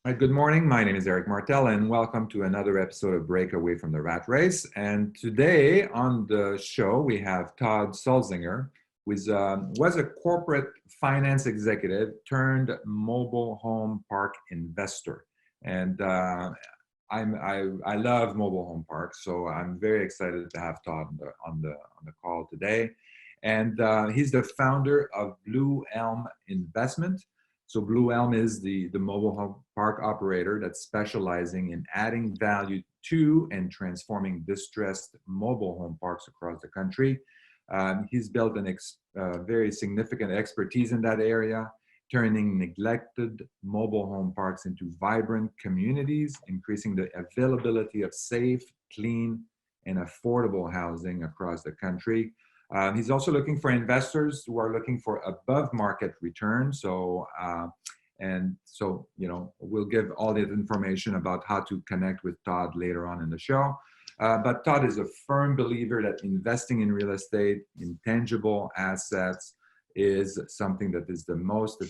Hi, good morning. My name is Eric Martel, and welcome to another episode of Breakaway from the Rat Race. And today on the show, we have Todd Sulzinger, who was a corporate finance executive turned mobile home park investor. And I love mobile home parks, so I'm very excited to have Todd on the call today. And he's the founder of Blue Elm Investments. So Blue Elm is the mobile home park operator that's specializing in adding value to and transforming distressed mobile home parks across the country. He's built very significant expertise in that area, turning neglected mobile home parks into vibrant communities, increasing the availability of safe, clean, and affordable housing across the country. He's also looking for investors who are looking for above market returns. We'll give all the information about how to connect with Todd later on in the show. But Todd is a firm believer that investing in real estate, in tangible assets, is something that is the most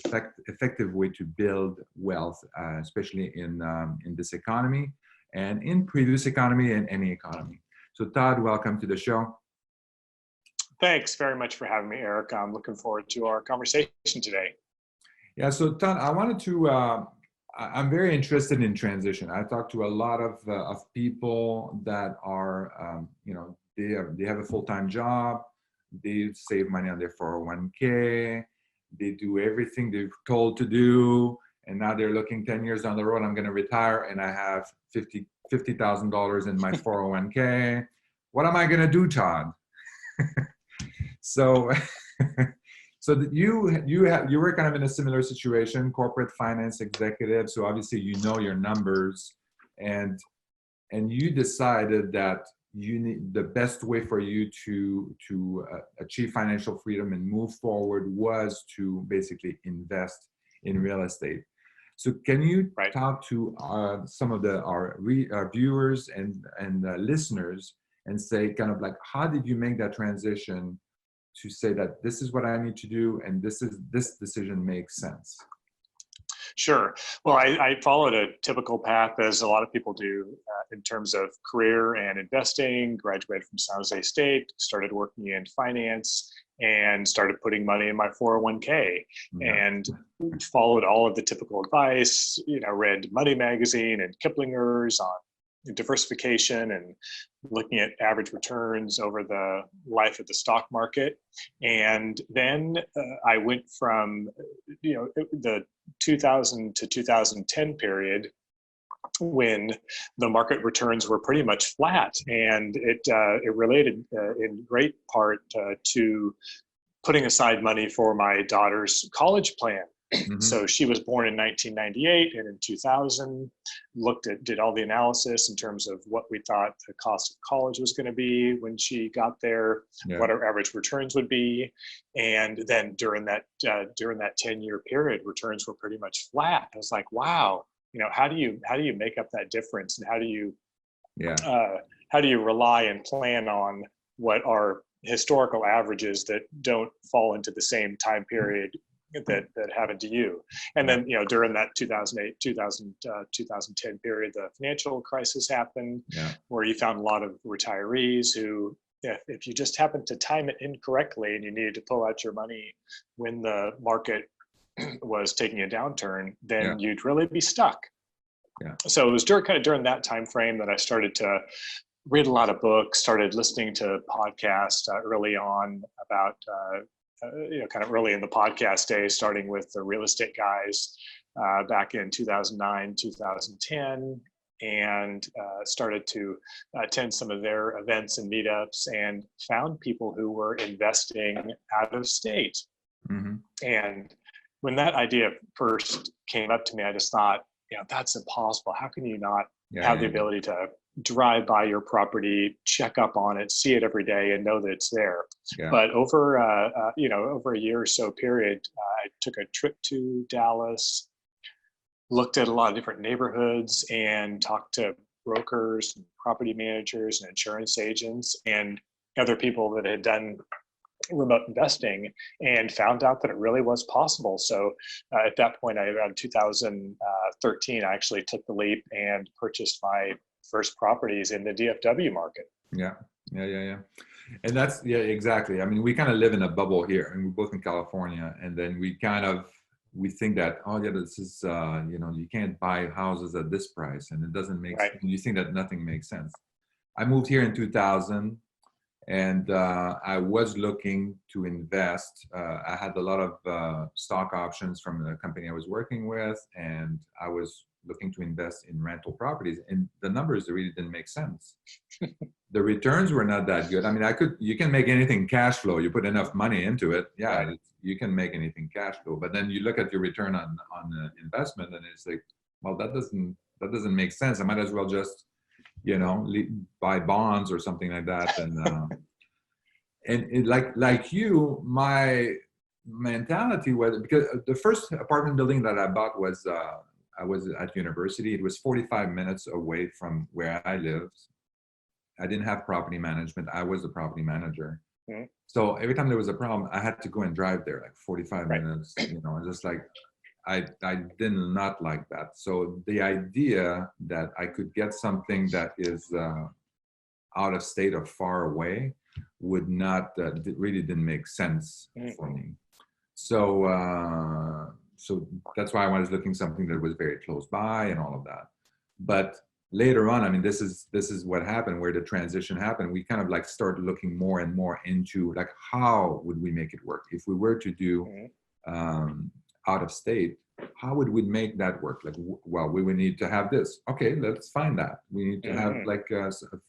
effective way to build wealth, especially in this economy and in previous economy and any economy. So Todd, welcome to the show. Thanks very much for having me, Eric. I'm looking forward to our conversation today. Yeah, so Todd, I'm very interested in transition. I talk to a lot of people that are, they have a full-time job, they save money on their 401k, they do everything they're told to do, and now they're looking 10 years down the road, I'm going to retire and I have $50,000 in my 401k. What am I going to do, Todd? So, you were kind of in a similar situation, corporate finance executive. So obviously, you know your numbers, and you decided that the best way for you to achieve financial freedom and move forward was to basically invest in real estate. So can you talk to some of our viewers and listeners and say kind of like, how did you make that transition to say that this is what I need to do and this decision makes sense? Sure. Well, I followed a typical path, as a lot of people do, in terms of career and investing. Graduated from San Jose State, started working in finance, and started putting money in my 401k, and followed all of the typical advice. Read Money Magazine and Kiplinger's on diversification and looking at average returns over the life of the stock market. And then I went from the 2000 to 2010 period when the market returns were pretty much flat, and it related in great part to putting aside money for my daughter's college plan. Mm-hmm. So she was born in 1998, and in 2000 did all the analysis in terms of what we thought the cost of college was going to be when she got there, what our average returns would be. And then during that 10-year period, returns were pretty much flat. I was like, wow, how do you make up that difference, and how do you rely and plan on what are historical averages that don't fall into the same time period that happened to you? And then during that 2008 2010 period, the financial crisis happened, where you found a lot of retirees who, if you just happened to time it incorrectly and you needed to pull out your money when the market was taking a downturn, then you'd really be stuck. So it was during that time frame that I started to read a lot of books, started listening to podcasts early on about kind of early in the podcast days, starting with the real estate guys back in 2009, 2010, and started to attend some of their events and meetups, and found people who were investing out of state. Mm-hmm. And when that idea first came up to me, I just thought, that's impossible. How can you not have the ability to drive by your property, check up on it, see it every day, and know that it's there? But over a year or so period, I took a trip to Dallas, looked at a lot of different neighborhoods, and talked to brokers, and property managers, and insurance agents, and other people that had done remote investing, and found out that it really was possible. So at that point, around 2013, I actually took the leap and purchased my first properties in the DFW market. Yeah. And that's, yeah, exactly. I mean, we kind of live in a bubble here, and we're both in California, and then we think that, oh yeah, this is, you can't buy houses at this price, and it doesn't make Right. sense. You think that nothing makes sense. I moved here in 2000, and I was looking to invest. I had a lot of stock options from the company I was working with, and I was looking to invest in rental properties, and the numbers really didn't make sense. The returns were not that good. I mean, you can make anything cash flow. You put enough money into it, yeah, Right. you can make anything cash flow. But then you look at your return on the investment, and it's like, well, that doesn't make sense. I might as well just, buy bonds or something like that. And it, like you, my mentality was, because the first apartment building that I bought was, I was at university. It was 45 minutes away from where I lived. I didn't have property management. I was the property manager. Mm-hmm. So every time there was a problem, I had to go and drive there like 45 Right. minutes, just like, I did not like that. So the idea that I could get something that is out of state or far away would not, really didn't make sense for me. So that's why I was looking something that was very close by and all of that. But later on, I mean, this is what happened, where the transition happened. We kind of like started looking more and more into like, how would we make it work if we were to do out of state? How would we make that work? Like, well, we would need to have this. Okay, let's find that. We need to have like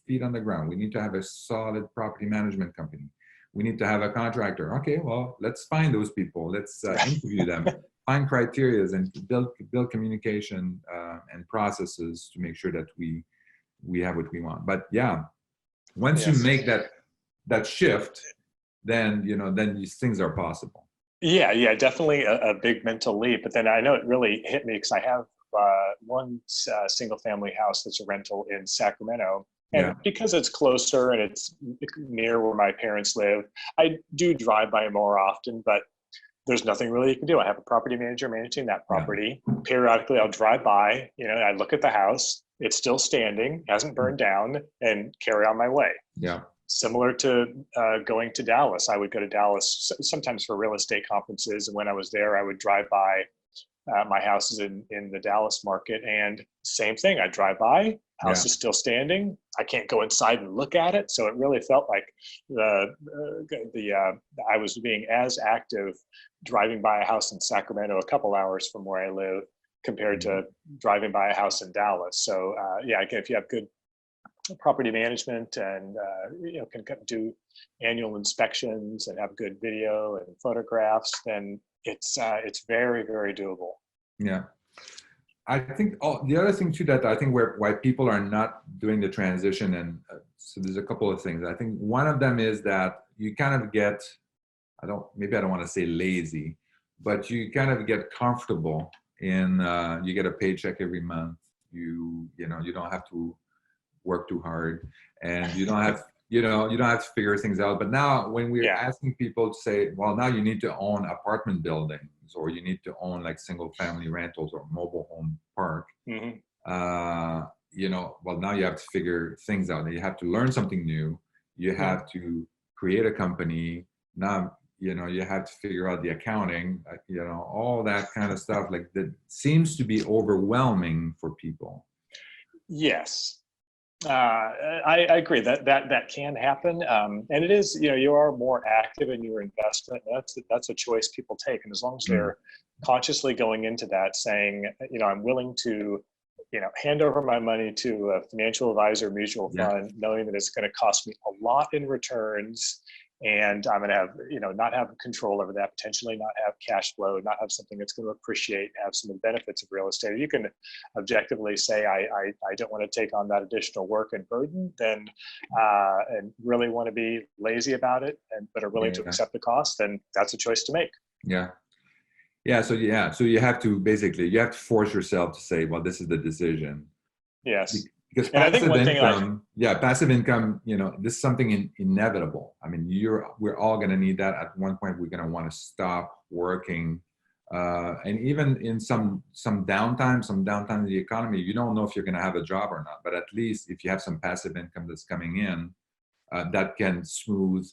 feet on the ground. We need to have a solid property management company. We need to have a contractor. Okay, well, let's find those people. Let's interview them, find criteria, and build communication and processes to make sure that we have what we want. But yeah, once you make that shift, then then these things are possible. Yeah, definitely a big mental leap. But then I know it really hit me because I have one single family house that's a rental in Sacramento. And because it's closer and it's near where my parents live, I do drive by more often, but there's nothing really you can do. I have a property manager managing that property. Periodically, I'll drive by, I look at the house. It's still standing, hasn't burned down, and carry on my way. Yeah. Similar to going to Dallas. I would go to Dallas sometimes for real estate conferences. And when I was there, I would drive by my houses in the Dallas market, and same thing. I drive by, house is still standing. I can't go inside and look at it. So it really felt like I was being as active driving by a house in Sacramento a couple hours from where I live compared to driving by a house in Dallas. So again, if you have good property management and can do annual inspections and have good video and photographs, then it's very, very doable. Yeah, I think the other thing too that I think why people are not doing the transition, and so there's a couple of things. I think one of them is that you kind of get, I don't want to say lazy, but you kind of get comfortable in you get a paycheck every month. You don't have to work too hard, and you don't have to figure things out. But now when we're asking people to say, well, now you need to own apartment buildings, or you need to own like single family rentals or mobile home park, well, now you have to figure things out. You have to learn something new. You have to create a company. Now, you have to figure out the accounting, all that kind of stuff. Like that seems to be overwhelming for people. Yes. I agree that can happen, and it is. You are more active in your investment. That's a choice people take, and as long as they're consciously going into that, saying, I'm willing to, hand over my money to a financial advisor, mutual fund, knowing that it's going to cost me a lot in returns, and I'm going to have, not have control over that, potentially not have cash flow, not have something that's going to appreciate, have some of the benefits of real estate. You can objectively say, I don't want to take on that additional work and burden, then, and really want to be lazy about it, but are willing to accept the cost, then that's a choice to make. So you have to force yourself to say, well, this is the decision. Yes. Because And I think passive one thing income, yeah, passive income, this is something inevitable. I mean, we're all going to need that at one point. We're going to want to stop working, and even in some downtime in the economy, you don't know if you're going to have a job or not. But at least if you have some passive income that's coming in, that can smooth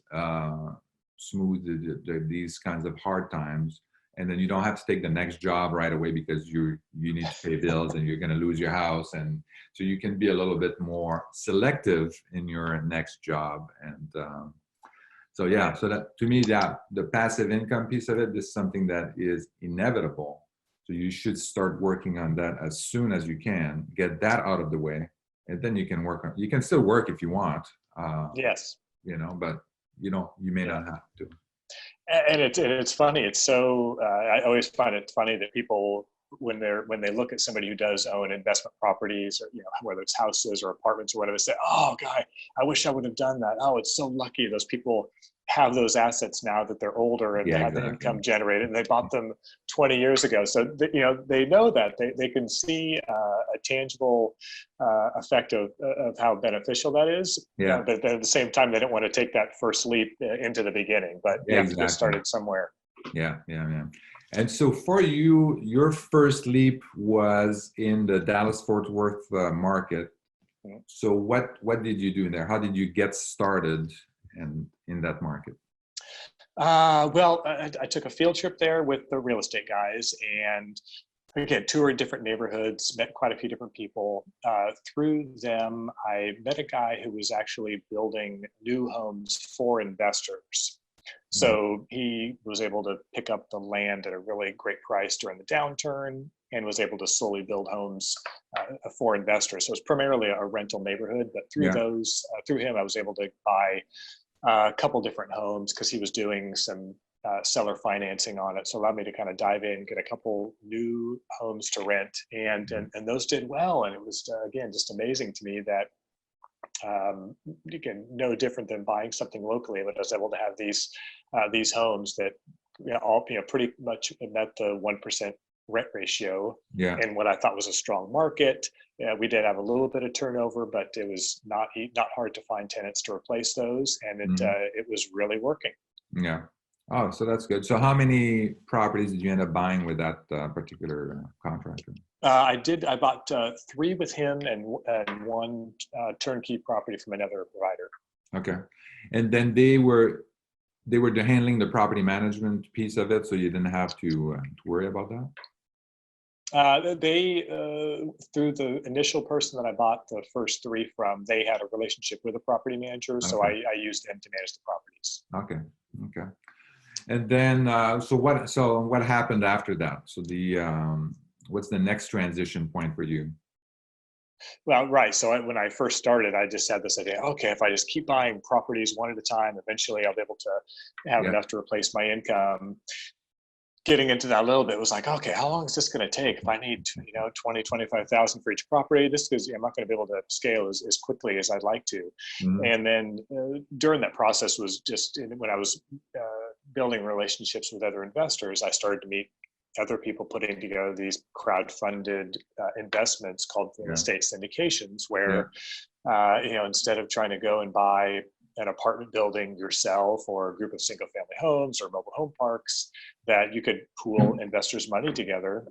these kinds of hard times, and then you don't have to take the next job right away because you need to pay bills and you're going to lose your house, and so you can be a little bit more selective in your next job. And so yeah, so that to me, that the passive income piece of it is something that is inevitable, so you should start working on that as soon as you can, get that out of the way, and then you can still work if you want, yes. but you may Yeah. not have to. And it's funny. It's so I always find it funny that people, when they look at somebody who does own investment properties, or whether it's houses or apartments or whatever, say, "Oh, guy, I wish I would have done that. Oh, it's so lucky those people have those assets now that they're older and Yeah, they have the exactly. income generated and they bought them 20 years ago." So they know that they can see a tangible effect of how beneficial that is. Yeah. But at the same time, they don't want to take that first leap into the beginning. But you Yeah, have to get exactly. started somewhere. Yeah. And so for you, your first leap was in the Dallas-Fort Worth market. Mhm. So what did you do there? How did you get started in that market? Well, I took a field trip there with the real estate guys, and again, toured different neighborhoods, met quite a few different people. Through them, I met a guy who was actually building new homes for investors. So he was able to pick up the land at a really great price during the downturn and was able to slowly build homes for investors. So it's primarily a rental neighborhood, but through through him, I was able to buy a couple different homes because he was doing some seller financing on it. So it allowed me to kind of dive in, get a couple new homes to rent, and those did well. And it was again just amazing to me that again, no different than buying something locally, but I was able to have these homes that all pretty much met the 1% rent ratio, in what I thought was a strong market. We did have a little bit of turnover, but it was not hard to find tenants to replace those, and it was really working. Yeah. Oh, so that's good. So how many properties did you end up buying with that particular contractor? I bought 3 with him and one turnkey property from another provider. Okay. And then they were handling the property management piece of it, so you didn't have to worry about that? They through the initial person that I bought the first 3 from, they had a relationship with a property manager, so I used them to manage the properties. Okay. And then so what happened after that? So what's the next transition point for you? Well, right. So when I first started, I just had this idea, okay, if I just keep buying properties one at a time, eventually I'll be able to have enough to replace my income. Getting into that a little bit was like, okay, how long is this going to take? If I need, 20, 25,000 for each property, this is, I'm not going to be able to scale as quickly as I'd like to. Mm-hmm. And then during that process was just when I was building relationships with other investors, I started to meet other people putting together these crowd-funded investments called real estate syndications, where instead of trying to go and buy an apartment building yourself or a group of single-family homes or mobile home parks, that you could pool investors' money together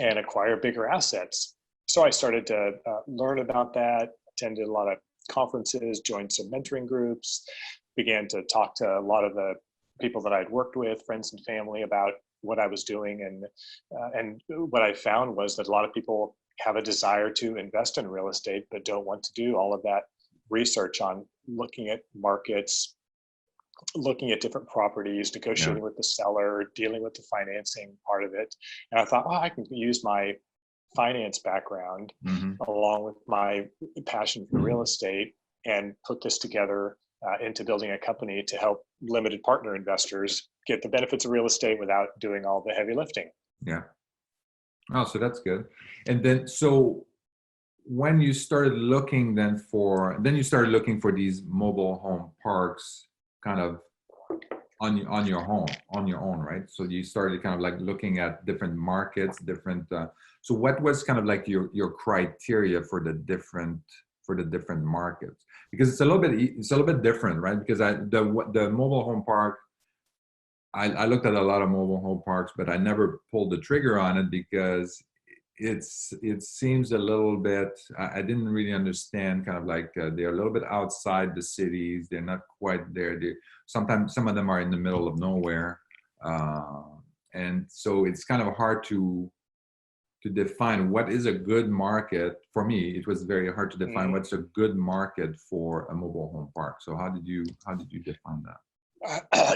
and acquire bigger assets. So I started to learn about that, attended a lot of conferences, joined some mentoring groups, began to talk to a lot of the people that I'd worked with, friends and family, about what I was doing. And what I found was that a lot of people have a desire to invest in real estate, but don't want to do all of that research on looking at markets, looking at different properties, negotiating with the seller, dealing with the financing part of it. And I thought, I can use my finance background along with my passion for real estate and put this together into building a company to help limited partner investors get the benefits of real estate without doing all the heavy lifting. Yeah. Oh, so that's good. And then, so when you started looking you started looking for these mobile home parks, kind of on your own, right? So you started kind of like looking at different markets, different. So what was kind of like your criteria for the different markets? Because it's a little bit different, right? Because the mobile home park, I looked at a lot of mobile home parks, but I never pulled the trigger on it because it seems a little bit. I didn't really understand kind of like they're a little bit outside the cities. They're not quite there. Sometimes some of them are in the middle of nowhere, uh, and so it's kind of hard to define what is a good market. For me, it was very hard to define what's a good market for a mobile home park. So how did you define that?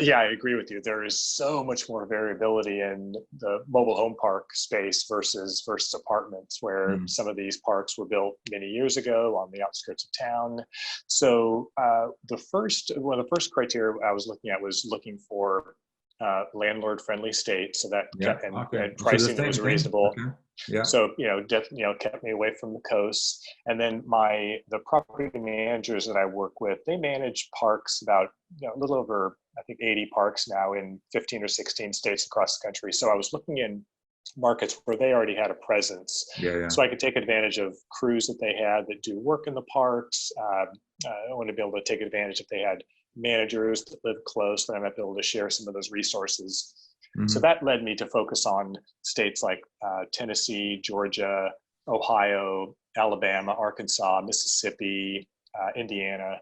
Yeah, I agree with you. There is so much more variability in the mobile home park space versus apartments, where Mm, some of these parks were built many years ago on the outskirts of town. So one of the first criteria I was looking at was looking for landlord-friendly states, so that yeah. Okay. and So the pricing that same was thing. reasonable. Okay. Yeah. So kept me away from the coast. And then the property managers that I work with, they manage parks about a little over, I think, 80 parks now in 15 or 16 states across the country. So I was looking in markets where they already had a presence, Yeah. Yeah. so I could take advantage of crews that they had that do work in the parks. I want to be able to take advantage if they had managers that live close, then I might be able to share some of those resources. So Hmm. that led me to focus on states like Tennessee, Georgia, Ohio, Alabama, Arkansas, Mississippi, Indiana.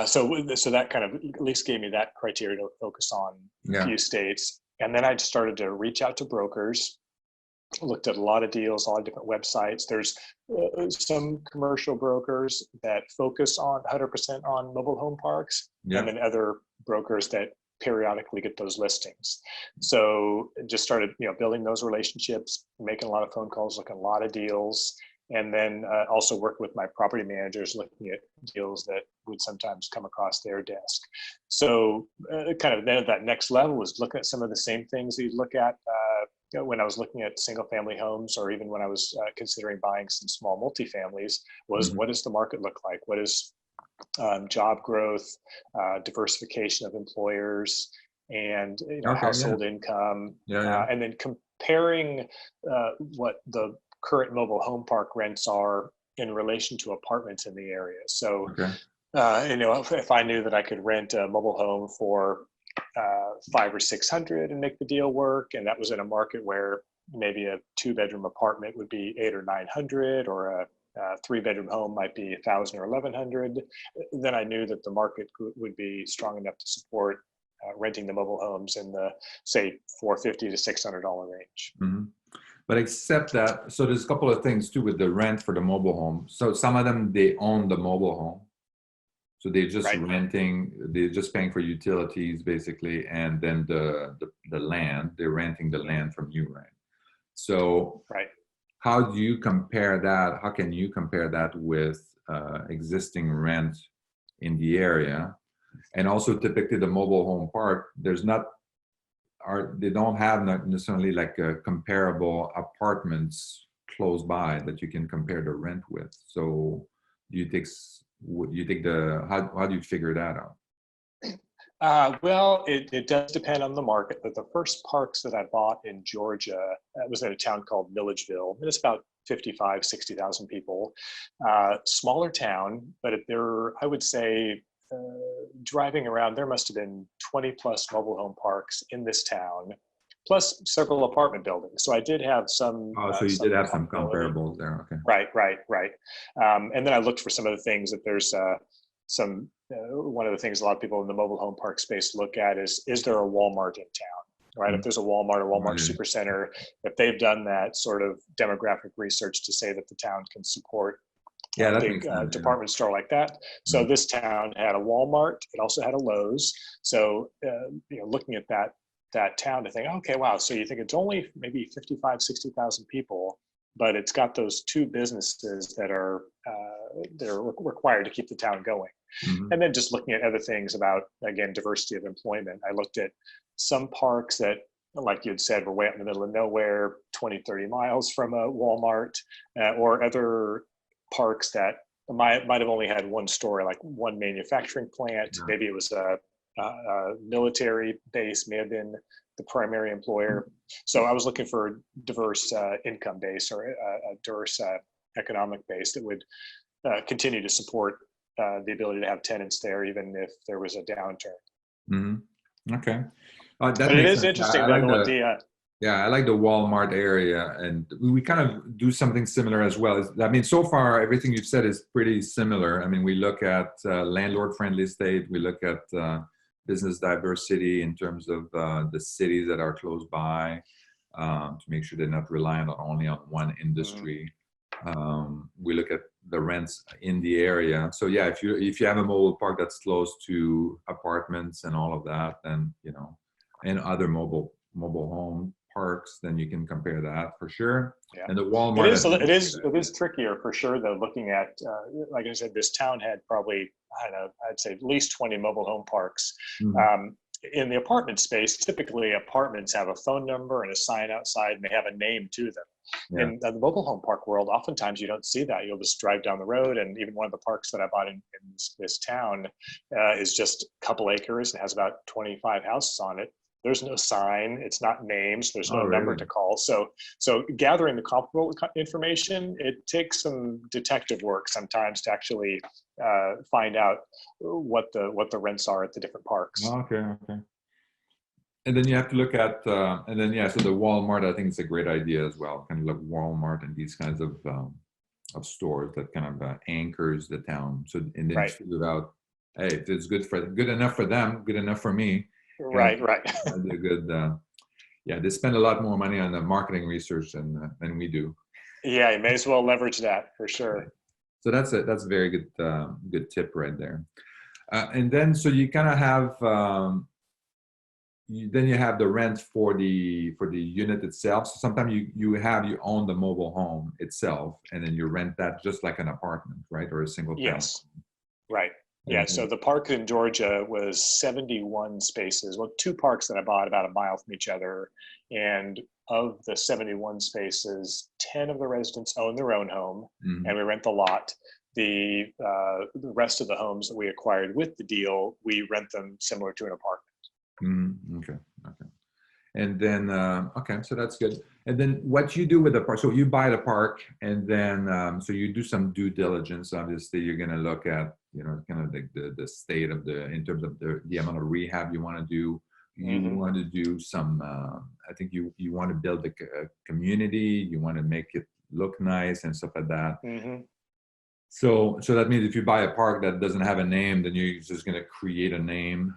So that kind of at least gave me that criteria to focus on a Yeah. few states. And then I started to reach out to brokers, looked at a lot of deals, a lot of different websites. There's some commercial brokers that focus on 100% on mobile home parks, and Yeah. then other brokers that periodically get those listings. So just started, building those relationships, making a lot of phone calls, looking at a lot of deals, and then also work with my property managers, looking at deals that would sometimes come across their desk. So kind of then at that next level was looking at some of the same things that you look at when I was looking at single family homes, or even when I was considering buying some small multifamilies, was Hmm. what does the market look like? What is job growth, diversification of employers, and Okay. Yeah. household income, Yeah. Yeah. and then comparing what the current mobile home park rents are in relation to apartments in the area. So, Okay. if I knew that I could rent a mobile home for 500 or 600 and make the deal work, and that was in a market where maybe a 2-bedroom apartment would be 800 or 900, or a 3-bedroom home might be 1,000 or 1,100, then I knew that the market would be strong enough to support renting the mobile homes in the, say, $450 to $600 range. Hmm. But except that, so there's a couple of things too with the rent for the mobile home. So some of them, they own the mobile home. So Right, they're just paying for utilities basically, and then the land, they're renting the land from you, right? So right. how do you compare that? How can you compare that with existing rent in the area? And also typically the mobile home park, they don't have not necessarily like comparable apartments close by that you can compare the rent with. So do you take how do you figure that out? Well, it does depend on the market, but the first parks that I bought in Georgia, was in a town called Milledgeville. It's about 55, 60,000 people. Smaller town, but I would say, driving around, there must have been 20 plus mobile home parks in this town, plus several apartment buildings. So I did have Oh, so you did some have some comparability. comparables there. Okay. Right, right, right. And then I looked for some of the things that there's some. One of the things a lot of people in the mobile home park space look at is there a Walmart in town? Right. If Mhm. there's a Walmart or Walmart Right. Supercenter, if they've done that sort of demographic research to say that the town can support Yeah, a that big makes sense. Yeah. department store like that. So Mhm. this town had a Walmart. It also had a Lowe's. So looking at that town to think, okay, wow. So you think it's only maybe 55, 60,000 people, but it's got those two businesses that are required to keep the town going. Mhm. And then just looking at other things about, again, diversity of employment. I looked at some parks that, like you had said, were way out in the middle of nowhere, 20, 30 miles from a Walmart, or other parks that might have only had one store, like one manufacturing plant. Yeah. Maybe it was military base may have been the primary employer. So I was looking for a diverse income base or a diverse economic base that would continue to support the ability to have tenants there, even if there was a downturn. Mm-hmm. Okay. That But it makes is sense. interesting I that like the yeah, I like the Walmart area, and we kind of do something similar as well. I mean, so far everything you've said is pretty similar. I mean, we look at landlord-friendly estate, we look at business diversity in terms of the cities that are close by, to make sure they're not reliant on only on one industry. We look at the rents in the area. So yeah, if you have a mobile park that's close to apartments and all of that, then and other mobile home parks, then you can compare that for sure. Yeah. And the Walmart, it is trickier for sure though, looking at like I said, this town had probably, I don't know, I'd say at least 20 mobile home parks. In the apartment space, typically apartments have a phone number and a sign outside, and they have a name to them. Yeah. In the mobile home park world, oftentimes you don't see that. You'll just drive down the road, and even one of the parks that I bought in this town is just a couple acres and has about 25 houses on it. There's no sign, it's not names, there's no number to call. So gathering the comparable information, it takes some detective work sometimes to actually find out what the rents are at the different parks. Okay. And then you have to look at, and then so the Walmart, I think it's a great idea as well. Kind of like Walmart and these kinds of stores that kind of anchors the town. So and then figure out, hey, if it's good enough for them, good enough for me. Right. That'd be a good. They spend a lot more money on the marketing research than we do. Yeah, you may as well leverage that for sure. So that's a very good tip right there. And then so you kind of have you have the rent for the unit itself. So sometimes you own the mobile home itself, and then you rent that just like an apartment, right, or a single family. Yes, right. Yeah, so the park in Georgia was 71 spaces. Well, two parks that I bought about a mile from each other. And of the 71 spaces, 10 of the residents own their own home, and we rent the lot. The rest of the homes that we acquired with the deal, we rent them similar to an apartment. Okay. And then, so that's good. And then what you do with the park, so you buy the park, and then, so you do some due diligence. Obviously, you're going to look at, kind of like the state of in terms of the amount of rehab you want to do. You want to do some, I think you want to build a community. You want to make it look nice and stuff like that. So that means if you buy a park that doesn't have a name, then you're just going to create a name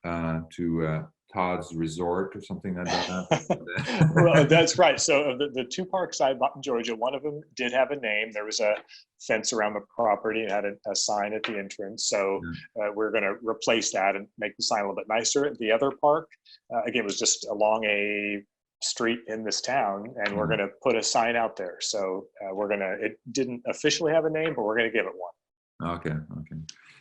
to Todd's Resort or something like that. Well, that's right. So the two parks I bought in Georgia, one of them did have a name. There was a fence around the property and had a sign at the entrance. So we're going to replace that and make the sign a little bit nicer. The other park, again, was just along a street in this town, and we're going to put a sign out there. So it didn't officially have a name, but we're going to give it one. Okay.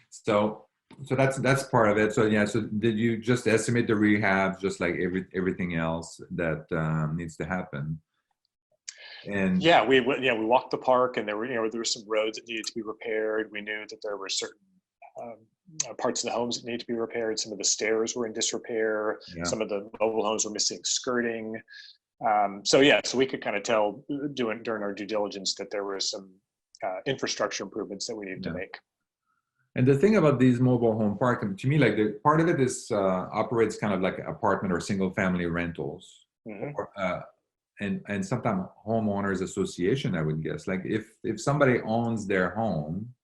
So that's part of it. So so did you just estimate the rehab, just like everything else that needs to happen? And we walked the park, and there were some roads that needed to be repaired. We knew that there were certain parts of the homes that needed to be repaired. Some of the stairs were in disrepair. Some of the mobile homes were missing skirting. So we could kind of tell during our due diligence that there were some infrastructure improvements that we needed to make. And the thing about these mobile home parks, to me, like the part of it is operates kind of like apartment or single family rentals, and sometimes homeowners association, I would guess. Like if somebody owns their home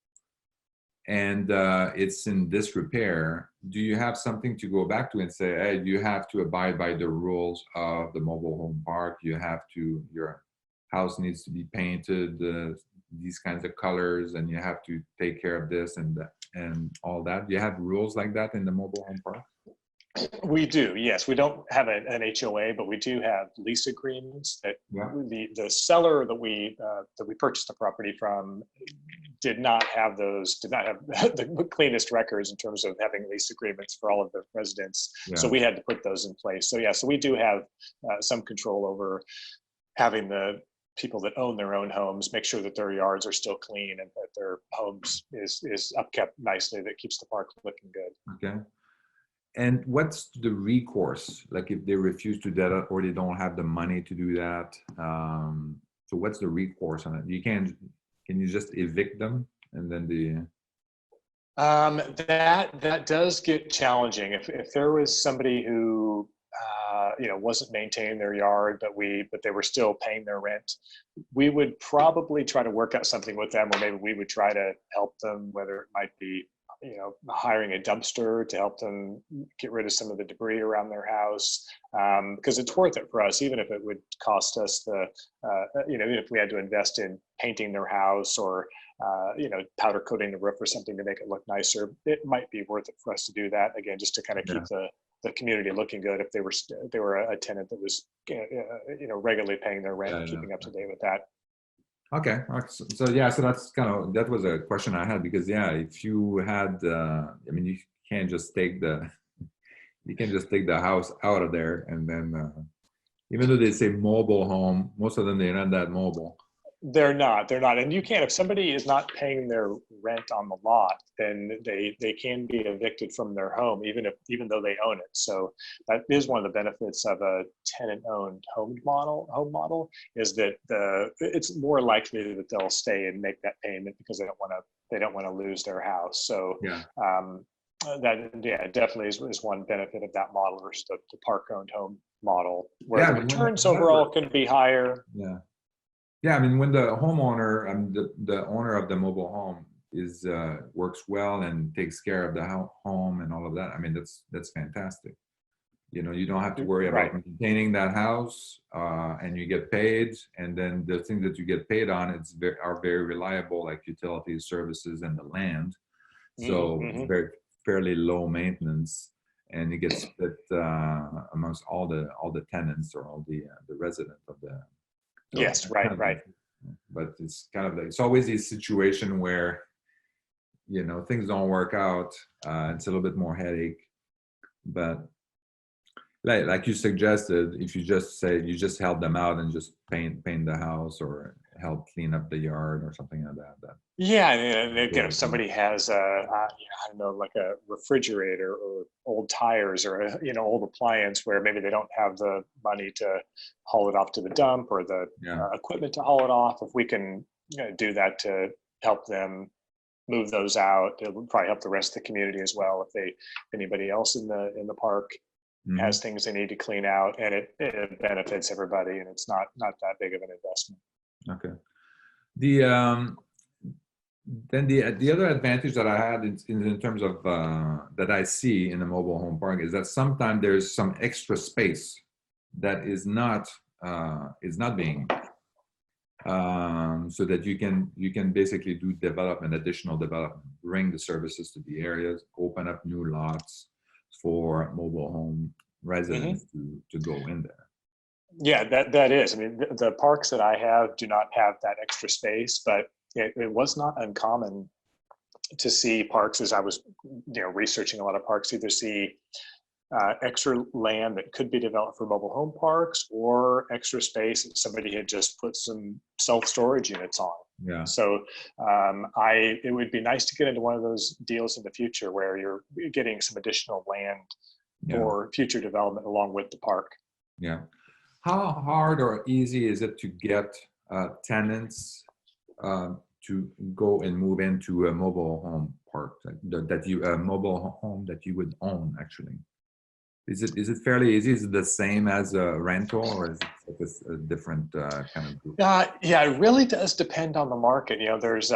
and it's in disrepair, do you have something to go back to and say, hey, you have to abide by the rules of the mobile home park. Your house needs to be painted these kinds of colors, and you have to take care of this and all that. Do you have rules like that in the mobile home park? We do, yes. We don't have an HOA, but we do have lease agreements that the seller that we purchased the property from did not have the cleanest records in terms of having lease agreements for all of the residents. So we had to put those in place. So we do have some control over having the people that own their own homes make sure that their yards are still clean and that their homes is upkept nicely, that keeps the park looking good. Okay. And what's the recourse? Like if they refuse to do that or they don't have the money to do that? So what's the recourse on it? Can you just evict them and then That does get challenging. If there was somebody who wasn't maintaining their yard, but they were still paying their rent, we would probably try to work out something with them, or maybe we would try to help them, whether it might be hiring a dumpster to help them get rid of some of the debris around their house, because it's worth it for us, even if it would cost us even if we had to invest in painting their house or powder coating the roof or something to make it look nicer. It might be worth it for us to do that, again, just to kind of keep the community looking good if they were a tenant that was regularly paying their rent and keeping up to date with that. Okay. So yeah, so that was a question I had, because if you had, you can't just take the house out of there, and then even though they say mobile home, most of them, they're not that mobile. They're not, and you can't, if somebody is not paying their rent on the lot, then they can be evicted from their home, even though they own it. So that is one of the benefits of a tenant-owned home model, is that it's more likely that they'll stay and make that payment because they don't want to lose their house. So that definitely is one benefit of that model versus the park-owned home model, where the returns overall can be higher. Yeah, when the homeowner and the owner of the mobile home works well and takes care of the home and all of that, that's fantastic. You don't have to worry about maintaining that house, and you get paid, and then the things that you get paid on are very reliable, like utilities, services, and the land. So it's fairly low maintenance, and it gets split amongst all the tenants or all the residents of the. So yes, right. But it's it's always a situation where things don't work out. It's a little bit more headache, but like you suggested, if you just help them out and just paint the house or help clean up the yard or something like that. Yeah, and again, if somebody has like a refrigerator or old tires or old appliance where maybe they don't have the money to haul it off to the dump or the equipment to haul it off, if we can do that to help them move those out, it'll probably help the rest of the community as well. If anybody else in the park has things they need to clean out, and it benefits everybody, and it's not that big of an investment. Okay. Then the other advantage that I had in terms of that I see in a mobile home park is that sometimes there's some extra space that is not being so that you can basically do additional development, bring the services to the areas, open up new lots for mobile home residents to go in there. Yeah, that is. The parks that I have do not have that extra space, but it was not uncommon to see parks, as I was researching a lot of parks, either see extra land that could be developed for mobile home parks, or extra space that somebody had just put some self-storage units on. Yeah. So it would be nice to get into one of those deals in the future where you're getting some additional land for future development along with the park. Yeah. How hard or easy is it to get tenants to go and move into a mobile home park mobile home that you would own? Actually, is it fairly easy? Is it the same as a rental, or is it a different kind of group? Yeah, it really does depend on the market. There's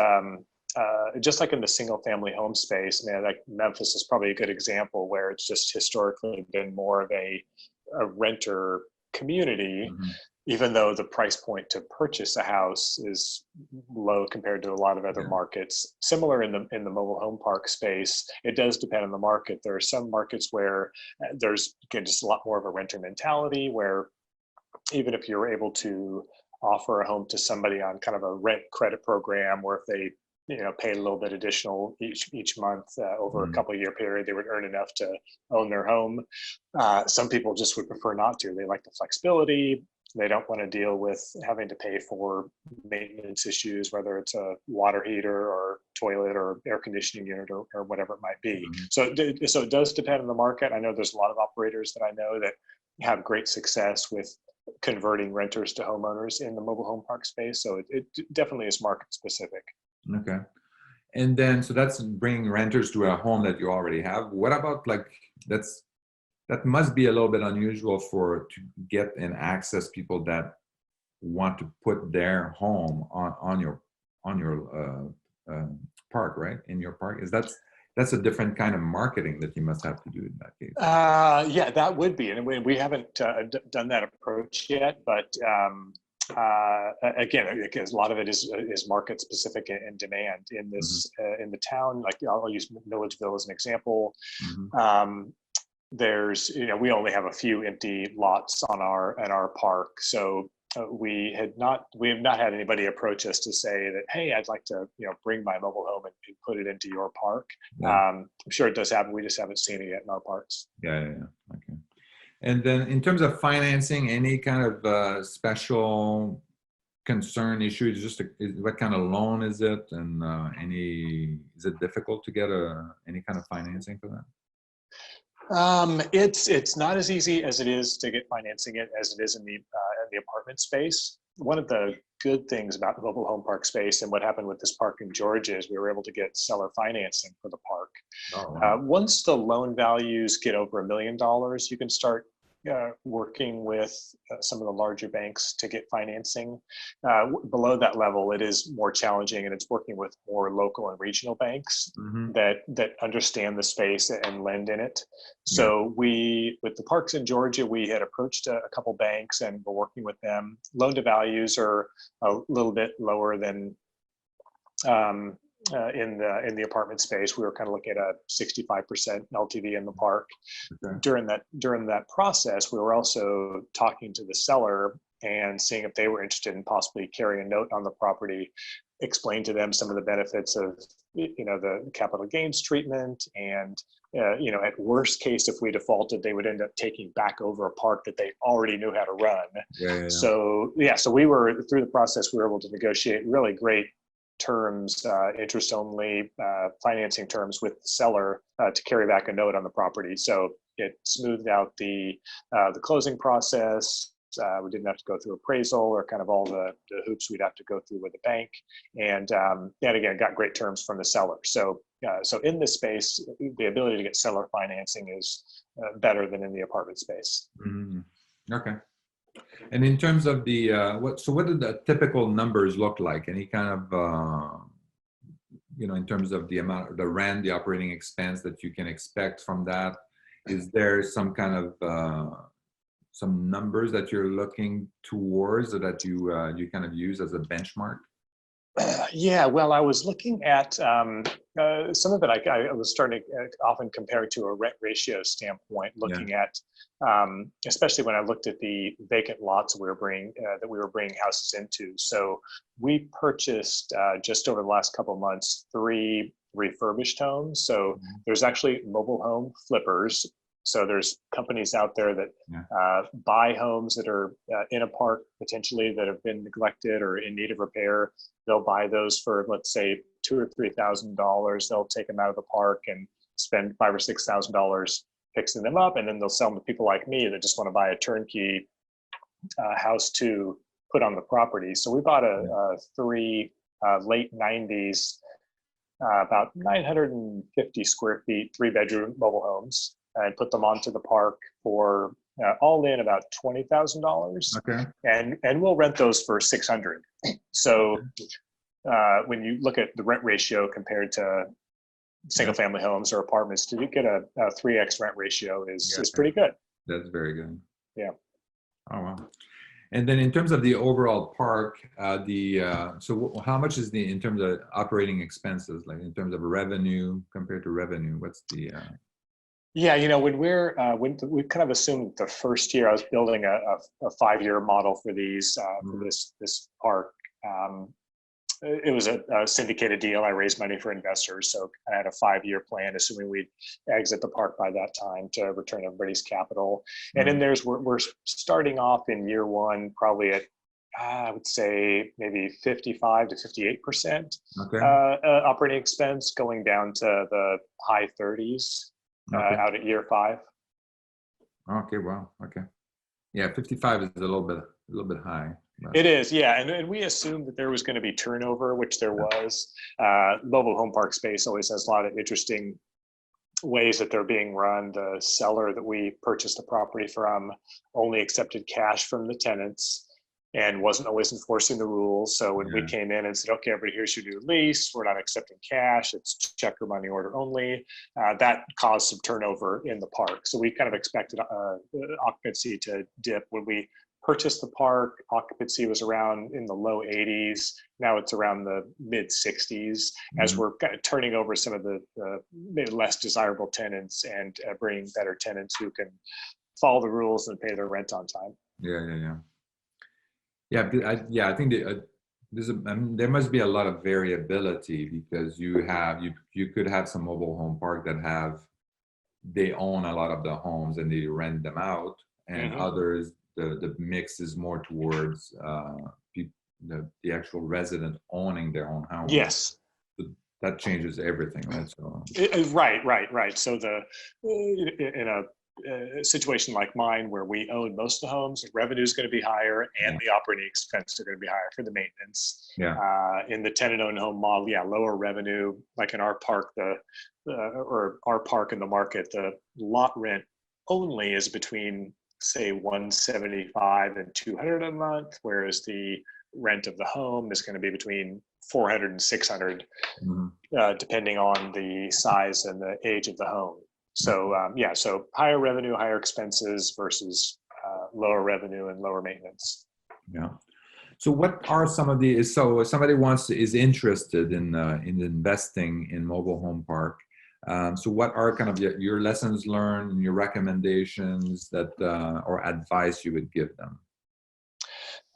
just like in the single family home space, like Memphis is probably a good example, where it's just historically been more of a renter community, even though the price point to purchase a house is low compared to a lot of other markets. Similar in the mobile home park space, it does depend on the market. There are some markets where there's just a lot more of a renter mentality, where even if you're able to offer a home to somebody on kind of a rent credit program, where if they pay a little bit additional each month over a couple year period, they would earn enough to own their home. Some people just would prefer not to. They like the flexibility. They don't want to deal with having to pay for maintenance issues, whether it's a water heater or toilet or air conditioning unit or whatever it might be. So it does depend on the market. I know there's a lot of operators that I know that have great success with converting renters to homeowners in the mobile home park space. So it definitely is market specific. Okay. And then, so that's bringing renters to a home that you already have. What about that must be a little bit unusual to get and access people that want to put their home on your park, right? In your park. That's a different kind of marketing that you must have to do in that case. Yeah, that would be, and we haven't done that approach yet, but again, because a lot of it is market specific and demand in this in the town. Like I'll use Milledgeville as an example. There's, we only have a few empty lots on our park, so we have not had anybody approach us to say that, hey, I'd like to bring my mobile home and put it into your park. I'm sure it does happen. We just haven't seen it yet in our parks. Yeah. Okay. And then in terms of financing, any kind of special concern issue? What kind of loan is it, and is it difficult to get any kind of financing for that? It's not as easy as it is to get financing as it is in the apartment space. One of the good things about the mobile home park space and what happened with this park in Georgia is we were able to get seller financing for the park. Oh, wow. Once the loan values get over $1 million, you can start working with some of the larger banks to get financing. Below that level, it is more challenging, and it's working with more local and regional banks that understand the space and lend in it. So with the parks in Georgia, we had approached a couple banks and we're working with them. Loan to values are a little bit lower than in the apartment space. We were kind of looking at a 65% LTV in the park. Okay. During that process, we were also talking to the seller and seeing if they were interested in possibly carrying a note on the property, explain to them some of the benefits of the capital gains treatment, and at worst case, if we defaulted, they would end up taking back over a park that they already knew how to run. So we were, through the process, we were able to negotiate really great terms, interest only financing terms with the seller to carry back a note on the property. So it smoothed out the closing process. We didn't have to go through appraisal or kind of all the hoops we'd have to go through with the bank, and again, got great terms from the seller. So in this space, the ability to get seller financing is better than in the apartment space. Okay. And in terms of what do the typical numbers look like? Any kind of in terms of the amount, the rent, the operating expense that you can expect from that? Is there some kind of some numbers that you're looking towards, or that you kind of use as a benchmark? Yeah, well, I was looking at some of it. I was starting to often compare to a rent ratio standpoint, looking at, especially when I looked at the vacant lots we were bringing houses into. So we purchased just over the last couple of months 3 refurbished homes. So there's actually mobile home flippers. So there's companies out there that buy homes that are in a park potentially that have been neglected or in need of repair. They'll buy those for, let's say, $2,000 or $3,000. They'll take them out of the park and spend $5,000 or $6,000 fixing them up, and then they'll sell them to people like me that just want to buy a turnkey house to put on the property. So we bought a 3 late 90s, about 950 square feet, 3-bedroom mobile homes, and put them onto the park for all in about $20,000. Okay. And we'll rent those for $600. So when you look at the rent ratio compared to single family homes or apartments, to get a 3x rent ratio is pretty good. That's very good. Yeah. Oh, wow. And then in terms of the overall park, so how much is in terms of operating expenses, like in terms of revenue compared to revenue? What's the Yeah, when when we kind of assumed the first year I was building a 5-year model for these for this park, it was a syndicated deal. I raised money for investors, so I had a 5-year plan, assuming we'd exit the park by that time to return everybody's capital. And then we're starting off in year one, probably at I would say maybe 55 to 58% operating expense, going down to the high 30s out at year 5. Okay, wow. Okay. Yeah, 55 is a little bit high. But... It is, yeah. And we assumed that there was going to be turnover, which there was. Mobile home park space always has a lot of interesting ways that they're being run. The seller that we purchased the property from only accepted cash from the tenants and wasn't always enforcing the rules. So when we came in and said, okay, everybody, here's your new lease, we're not accepting cash, it's check or money order only, that caused some turnover in the park. So we kind of expected occupancy to dip. When we purchased the park, occupancy was around in the low 80s. Now it's around the mid 60s as we're kind of turning over some of the less desirable tenants and bringing better tenants who can follow the rules and pay their rent on time. Yeah, I think there must be a lot of variability, because you could have some mobile home park that they own a lot of the homes and they rent them out, and others the mix is more towards the actual resident owning their own house. Yes. That changes everything, right? So right. So in a situation like mine, where we own most of the homes, the revenue is going to be higher and the operating expenses are going to be higher for the maintenance. In the tenant-owned home model, lower revenue. Like in our park, or our park in the market, the lot rent only is between, say, $175 and $200 a month, whereas the rent of the home is going to be between $400 and $600, depending on the size and the age of the home. So so higher revenue, higher expenses versus lower revenue and lower maintenance. Yeah. So what are some of the, so if somebody is interested in investing in mobile home park, so what are kind of your lessons learned and your recommendations or advice you would give them?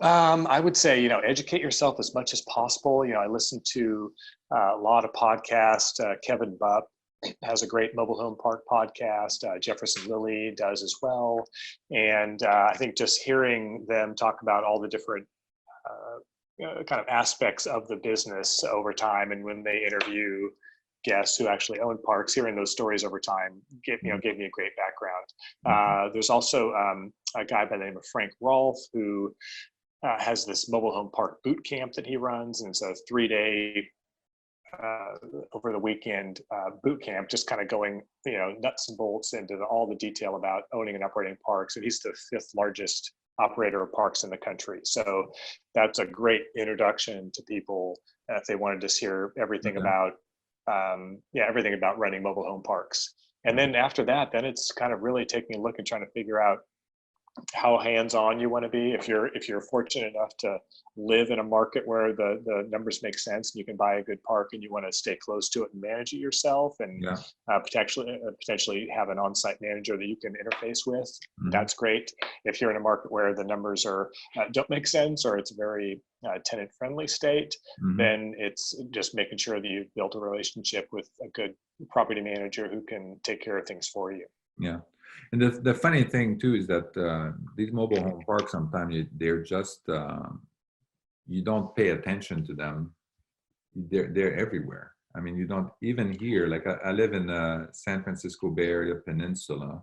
I would say, educate yourself as much as possible. I listen to a lot of podcasts. Kevin Bupp has a great mobile home park podcast. Jefferson Lilly does as well. And I think just hearing them talk about all the different kind of aspects of the business over time, and when they interview guests who actually own parks, hearing those stories over time gave me a great background. There's also a guy by the name of Frank Rolfe who has this mobile home park boot camp that he runs, and it's a 3-day over the weekend boot camp, just kind of going nuts and bolts into all the detail about owning and operating parks. And he's the 5th largest operator of parks in the country, so that's a great introduction to people if they want to just hear everything about everything about running mobile home parks. And then after that, then it's kind of really taking a look and trying to figure out how hands-on you want to be. If you're fortunate enough to live in a market where the numbers make sense and you can buy a good park and you want to stay close to it and manage it yourself, and potentially have an on-site manager that you can interface with, that's great. If you're in a market where the numbers don't make sense, or it's a very tenant-friendly state, then it's just making sure that you've built a relationship with a good property manager who can take care of things for you. Yeah. And the funny thing too is that these mobile home parks, sometimes they're just you don't pay attention to them. They're everywhere. I mean, you don't even hear. Like I live in San Francisco Bay Area Peninsula,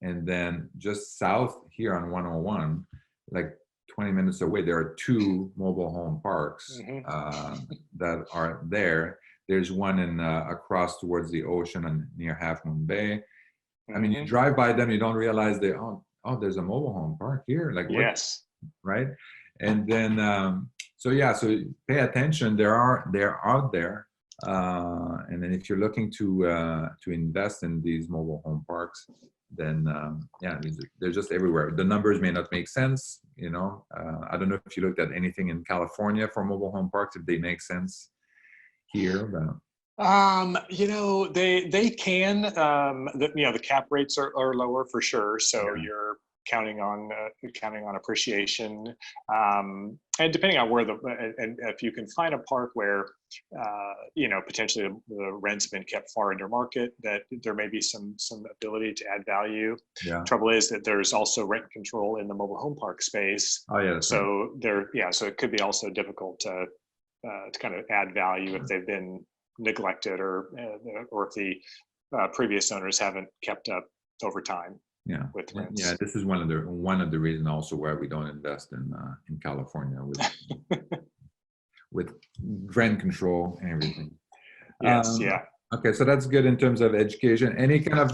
and then just south here on 101, like 20 minutes away, there are 2 mobile home parks that are there. There's one in across towards the ocean and near Half Moon Bay. I mean, you drive by them, you don't realize there's a mobile home park here. Like, yes, right? And then, so pay attention. They're out there. And then if you're looking to invest in these mobile home parks, then they're just everywhere. The numbers may not make sense. I don't know if you looked at anything in California for mobile home parks, if they make sense here, but. They can, the cap rates are lower for sure. So counting on appreciation, and depending on where and if you can find a park where potentially the rent's been kept far under market, that there may be some ability to add value. Yeah. Trouble is that there's also rent control in the mobile home park space. Oh yeah. So so it could be also difficult to kind of add value if they've been neglected or if the previous owners haven't kept up over time. Yeah, with rents. Yeah. This is one of the reasons also why we don't invest in California with rent control and everything. Yes. Yeah. Okay, so that's good in terms of education. Any kind of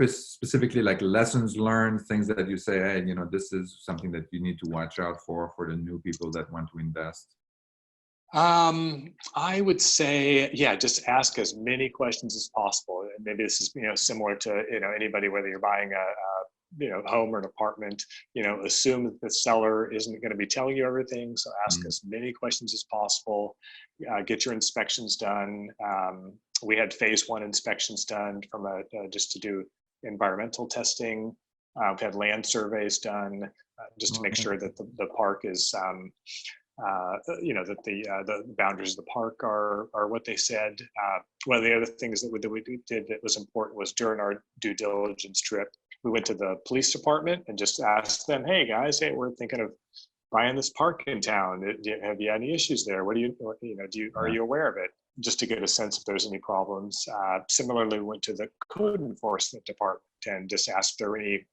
specifically like lessons learned, things that you say, hey, this is something that you need to watch out for the new people that want to invest? I would say, just ask as many questions as possible. And maybe this is, similar to, anybody, whether you're buying a home or an apartment, assume that the seller isn't going to be telling you everything. So ask as many questions as possible, get your inspections done. We had phase 1 inspections done from just to do environmental testing. We've had land surveys done just to make sure that the park is, that the boundaries of the park are what they said. One of the other things that we did that was important was during our due diligence trip, we went to the police department and just asked them, hey guys, we're thinking of buying this park in town. Have you had any issues there? Are you aware of it? Just to get a sense if there's any problems. Similarly, we went to the code enforcement department and just asked if there were any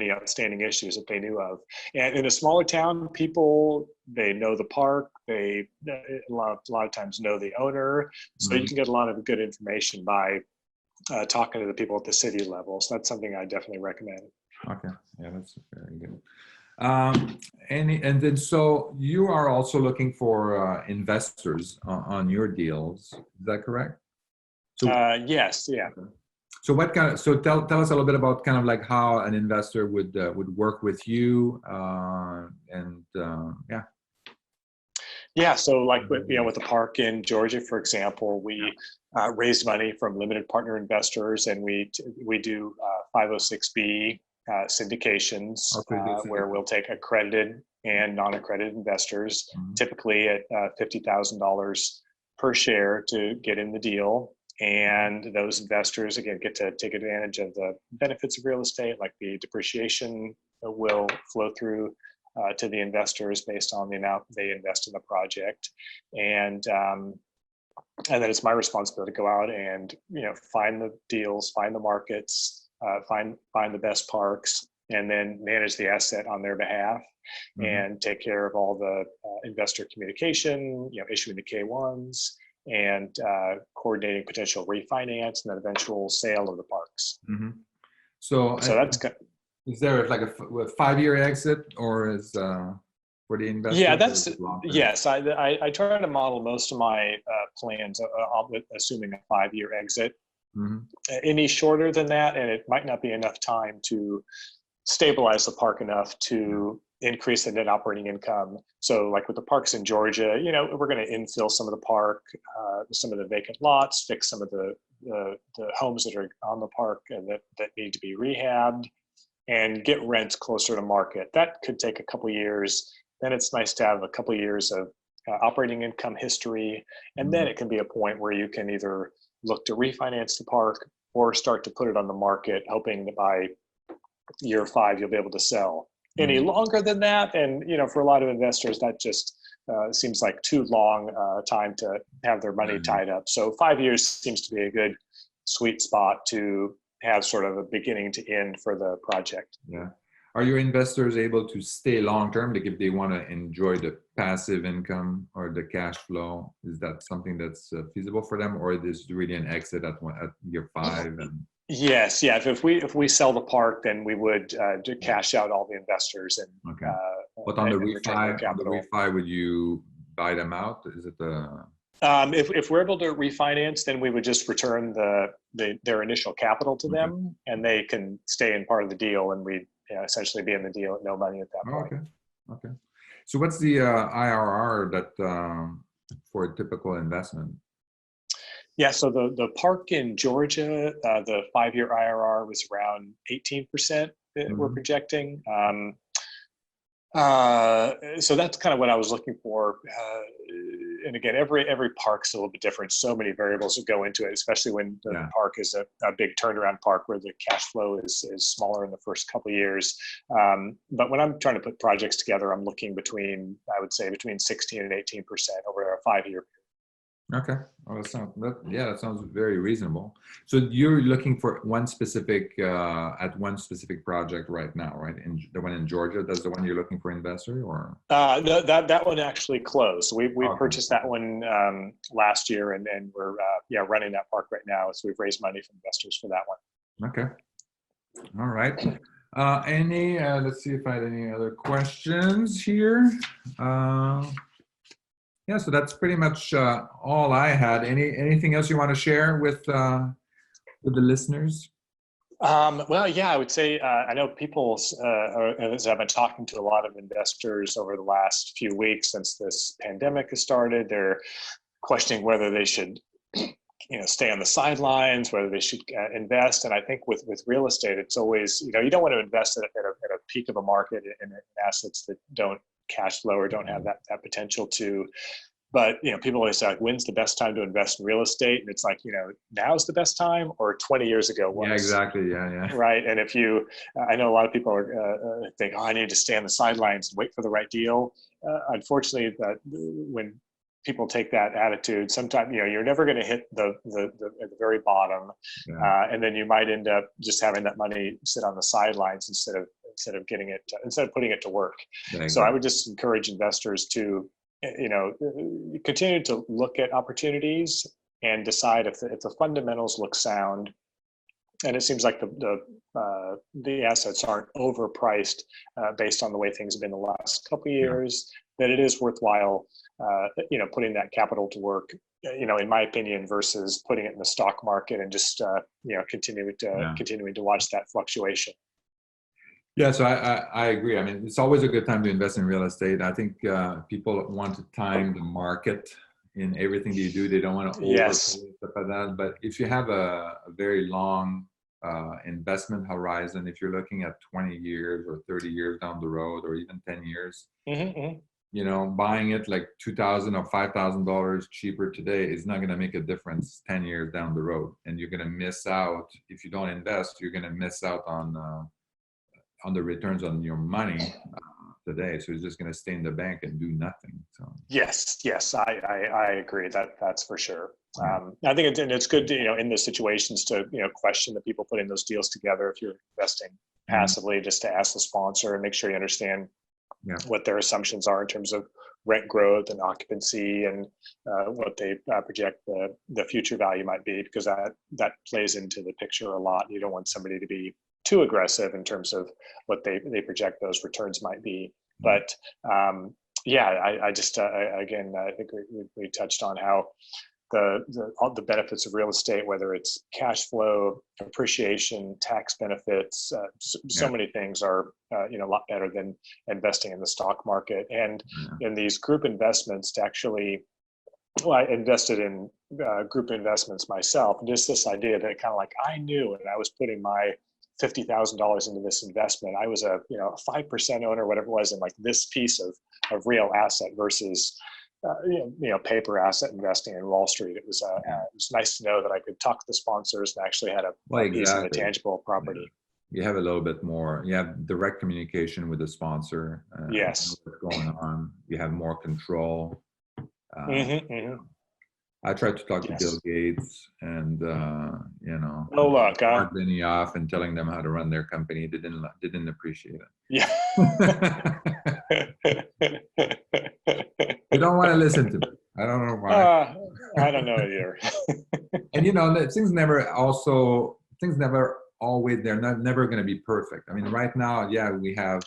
outstanding issues that they knew of. And in a smaller town, people, they know the park, they a lot of times know the owner, so you can get a lot of good information by talking to the people at the city level. So that's something I definitely recommend. Okay, yeah, that's very good. And then so you are also looking for investors on your deals, is that correct? So yes, yeah. So what kind of, so tell us a little bit about kind of like how an investor would work with you, Yeah, so like with the park in Georgia, for example, we raised money from limited partner investors, and we do 506B syndications, where we'll take accredited and non-accredited investors, typically at $50,000 per share to get in the deal. And those investors, again, get to take advantage of the benefits of real estate, like the depreciation will flow through to the investors based on the amount they invest in the project. And then it's my responsibility to go out and find the deals, find the markets, find the best parks, and then manage the asset on their behalf, and take care of all the investor communication, issuing the K1s, and coordinating potential refinance and then eventual sale of the parks. So that's good. Is there like a 5-year exit, or is for the investor? Yeah, yes. I try to model most of my plans assuming a 5-year exit. Any shorter than that, and it might not be enough time to stabilize the park enough to increase the net operating income. So like with the parks in Georgia, we're going to infill some of the park, some of the vacant lots, fix some of the homes that are on the park and that need to be rehabbed, and get rents closer to market. That could take a couple years. Then it's nice to have a couple years of operating income history. And then it can be a point where you can either look to refinance the park or start to put it on the market, hoping that by year 5, you'll be able to sell. Any longer than that, and for a lot of investors, that just seems like too long time to have their money tied up. So 5 years seems to be a good sweet spot to have sort of a beginning to end for the project. Yeah. Are your investors able to stay long term? Like if they want to enjoy the passive income or the cash flow, is that something that's feasible for them, or is this really an exit at year 5? And yes, yeah. If we sell the park, then we would cash out all the investors and but on the refi, would you buy them out? Is it if we're able to refinance, then we would just return their initial capital to them, and they can stay in part of the deal, and we essentially be in the deal at no money at that point. Okay. So what's the IRR that for a typical investment? Yeah, so the park in Georgia, the 5-year IRR was around 18% that we're projecting. So that's kind of what I was looking for. And again, every park's a little bit different. So many variables that go into it, especially when the park is a big turnaround park where the cash flow is smaller in the first couple of years. But when I'm trying to put projects together, I'm looking I would say between 16 and 18% over a 5-year period. Okay. Oh, that sounds very reasonable. So you're looking for one specific project right now, right? In the one in Georgia, that's the one you're looking for investor, or? No, that one actually closed. We purchased that one last year, and we're running that park right now. So we've raised money from investors for that one. Okay. All right. Let's see if I had any other questions here. Yeah, so that's pretty much all I had. Anything else you want to share with the listeners? Well, yeah, I would say I know people, as I've been talking to a lot of investors over the last few weeks since this pandemic has started, they're questioning whether they should, stay on the sidelines, whether they should invest. And I think with real estate, it's always, you don't want to invest at a peak of a market in assets that don't cash flow or don't have that potential to. But people always say, like, when's the best time to invest in real estate? And it's like, now's the best time, or 20 years ago was. Yeah, exactly. Yeah. Right. And if I know a lot of people think, I need to stay on the sidelines and wait for the right deal. Unfortunately, when people take that attitude, sometimes you're never going to hit the at the very bottom, and then you might end up just having that money sit on the sidelines instead of putting it to work. Yeah, exactly. So I would just encourage investors to continue to look at opportunities and decide if the fundamentals look sound, and it seems like the assets aren't overpriced based on the way things have been the last couple of years, that it is worthwhile putting that capital to work, in my opinion, versus putting it in the stock market and just continuing to watch that fluctuation. Yeah, so I agree. I mean, it's always a good time to invest in real estate. I think people want to time the market in everything they do. They don't want to overpay stuff like that. But if you have a very long investment horizon, if you're looking at 20 years or 30 years down the road, or even 10 years, buying it like $2,000 or $5,000 cheaper today is not going to make a difference 10 years down the road. And you're going to miss out. If you don't invest, you're going to miss out on the returns on your money today. So it's just going to stay in the bank and do nothing. So yes, I agree. That's for sure. I think it's good to, in those situations to, question the people putting those deals together. If you're investing passively, just to ask the sponsor and make sure you understand what their assumptions are in terms of rent growth and occupancy, and what they project the future value might be, because that plays into the picture a lot. You don't want somebody to be too aggressive in terms of what they project those returns might be. But I just again, I think we touched on how all the benefits of real estate, whether it's cash flow, appreciation, tax benefits, so many things are a lot better than investing in the stock market. And in these group investments, I invested in group investments myself. And just this idea that kind of like I knew, and I was putting my $50,000 into this investment, I was a 5% owner, whatever it was, in like this piece of real asset versus paper asset investing in Wall Street. It was nice to know that I could talk to the sponsors and actually had a piece of the tangible property. You have a little bit more. You have direct communication with the sponsor. Yes. What's going on? You have more control. I tried to talk to Bill Gates, and Benny off and telling them how to run their company. They didn't appreciate it. Yeah. They don't want to listen to me. I don't know why. I don't know either. And things never always, they're never going to be perfect. I mean, right now, we have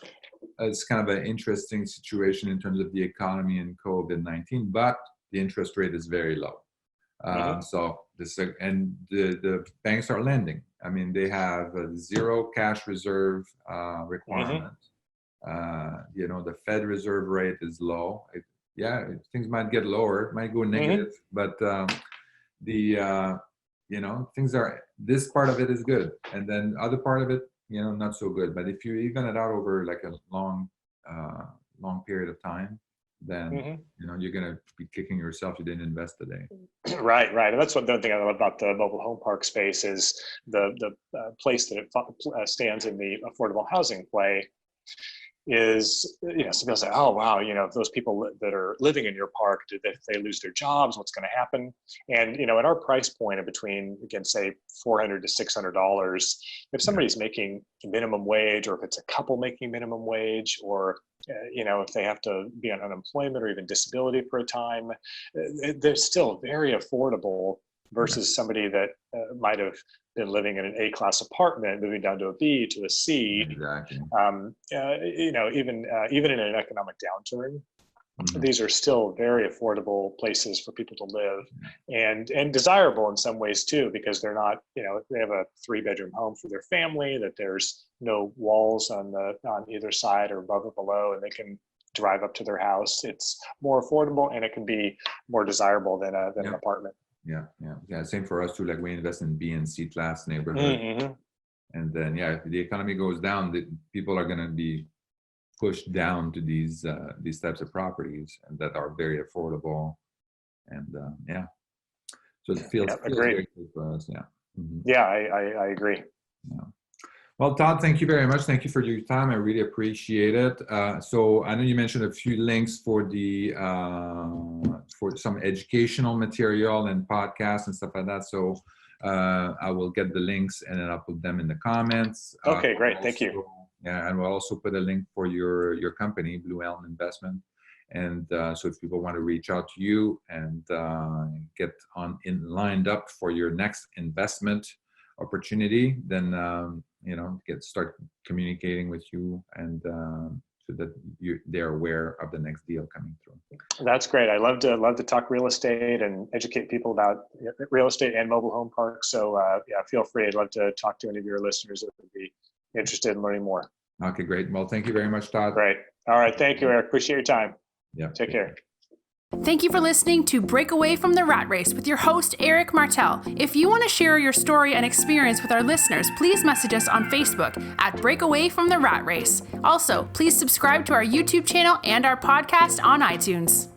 it's kind of an interesting situation in terms of the economy and COVID-19, but the interest rate is very low. So the banks are lending. I mean, they have a zero cash reserve requirement. The Fed reserve rate is low. Things might get lower, it might go negative, but things are, this part of it is good, and then other part of it, not so good. But if you even it out over like a long period of time, then you're gonna be kicking yourself you didn't invest today. Right. And that's the thing I love about the mobile home park space is the place that it stands in the affordable housing play is, some people say, oh, wow, if those people that are living in your park, if they lose their jobs, what's going to happen? And, at our price point of between, again, say $400 to $600, if somebody's making minimum wage, or if it's a couple making minimum wage, or, if they have to be on unemployment or even disability for a time, they're still very affordable versus somebody that might have been living in an A-class apartment, moving down to a B, to a C. Exactly. Even in an economic downturn, these are still very affordable places for people to live, and desirable in some ways too, because they're not, they have a 3-bedroom home for their family, that there's no walls on either side or above or below, and they can drive up to their house. It's more affordable, and it can be more desirable than an apartment. Yeah. Same for us too. Like we invest in B and C class neighborhood, and then if the economy goes down, the people are going to be pushed down to these types of properties, and that are very affordable, and so it feels very good for us. I agree. Well, Todd, thank you very much. Thank you for your time. I really appreciate it. So I know you mentioned a few links for the for some educational material and podcasts and stuff like that. So I will get the links and then I'll put them in the comments. Okay, great. Thank you. Yeah, and we'll also put a link for your company, Blue Elm Investment. And so if people want to reach out to you and get lined up for your next investment opportunity, then start communicating with you, and so that they're aware of the next deal coming through. That's great. I love to talk real estate and educate people about real estate and mobile home parks. So feel free. I'd love to talk to any of your listeners that would be interested in learning more. Okay, great. Well, thank you very much, Todd. Great. All right. Thank you, Eric. Appreciate your time. Yeah. Take care. Thank you for listening to Break Away from the Rat Race with your host, Eric Martel. If you want to share your story and experience with our listeners, please message us on Facebook at Break Away from the Rat Race. Also, please subscribe to our YouTube channel and our podcast on iTunes.